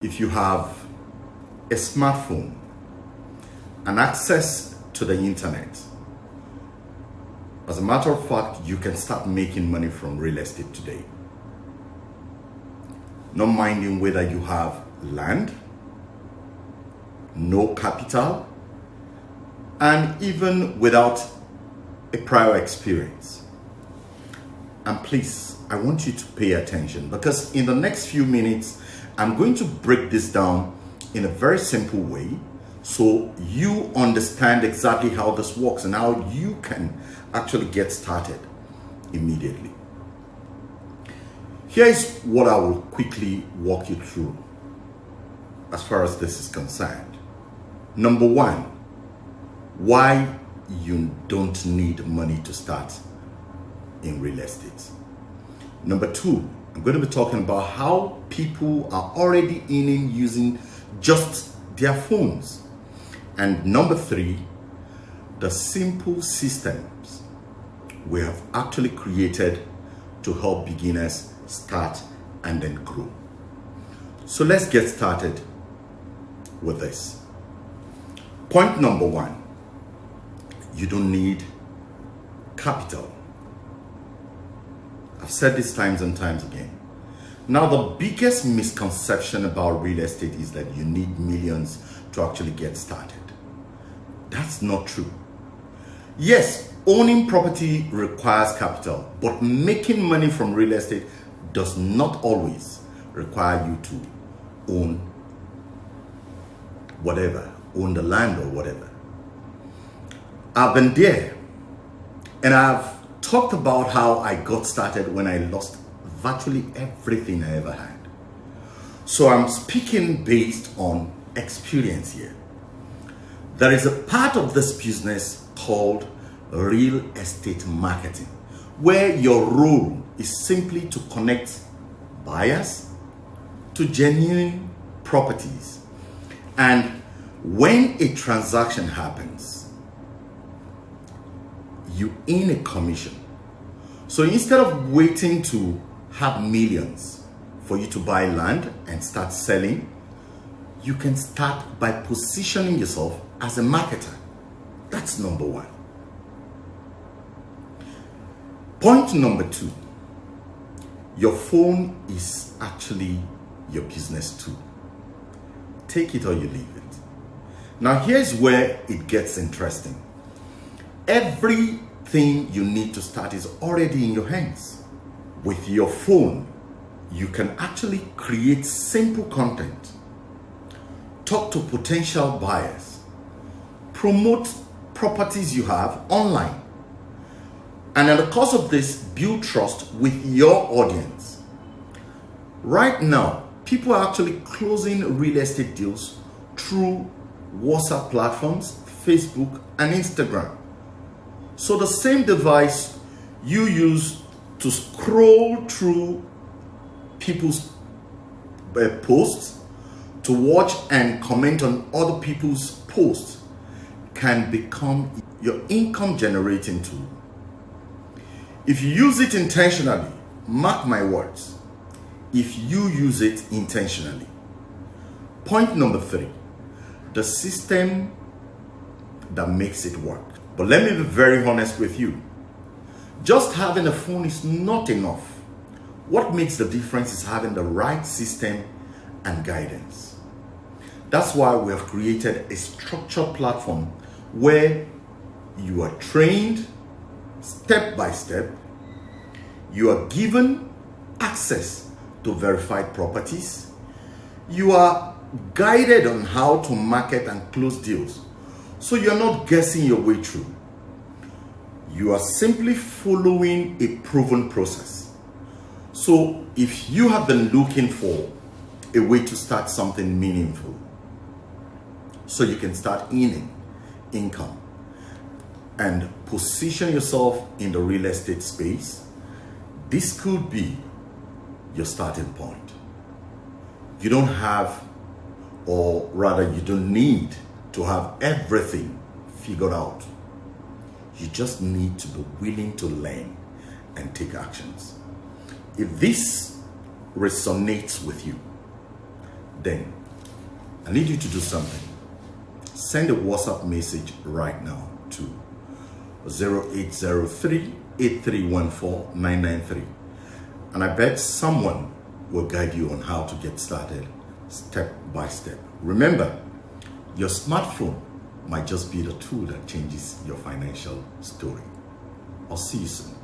If you have a smartphone and access to the internet, as a matter of fact, you can start making money from real estate today. Not minding whether you have land, no capital, and even without a prior experience. And please, I want you to pay attention, because in the next few minutes, I'm going to break this down in a very simple way so you understand exactly how this works and how you can actually get started immediately. Here is what I will quickly walk you through as far as this is concerned. Number one, why you don't need money to start in real estate. Number two, I'm going to be talking about how people are already earning using just their phones. And number three, the simple systems we have actually created to help beginners start and then grow. So let's get started with this. Point number one, you don't need capital. I've said this times and times again. Now, the biggest misconception about real estate is that you need millions to actually get started. That's not true. Yes, owning property requires capital, but making money from real estate does not always require you to own whatever, own the land or whatever. I've been there, and I've talked about how I got started when I lost virtually everything I ever had. So I'm speaking based on experience here. There is a part of this business called real estate marketing, where your role is simply to connect buyers to genuine properties. And when a transaction happens, you earn a commission. So instead of waiting to have millions for you to buy land and start selling, you can start by positioning yourself as a marketer. That's number one. Point number two, your phone is actually your business tool. Take it or you leave it. Now here's where it gets interesting. Everything you need to start is already in your hands. With your phone, you can actually create simple content, talk to potential buyers, promote properties you have online, and in the course of this, build trust with your audience. Right now, people are actually closing real estate deals through WhatsApp platforms, Facebook, and Instagram. So the same device you use to scroll through people's posts, to watch and comment on other people's posts, can become your income generating tool. If you use it intentionally, mark my words, if you use it intentionally. Point number three, the system that makes it work. But let me be very honest with you. Just having a phone is not enough. What makes the difference is having the right system and guidance. That's why we have created a structured platform where you are trained step by step. You are given access to verified properties. You are guided on how to market and close deals. So you're not guessing your way through. You are simply following a proven process. So if you have been looking for a way to start something meaningful, so you can start earning income and position yourself in the real estate space, this could be your starting point. You don't have, or rather you don't need to have everything figured out. You just need to be willing to learn and take actions. If this resonates with you, then I need you to do something. Send a WhatsApp message right now to 0803-8314-993. And I bet someone will guide you on how to get started step by step. Remember, your smartphone might just be the tool that changes your financial story. I'll see you soon.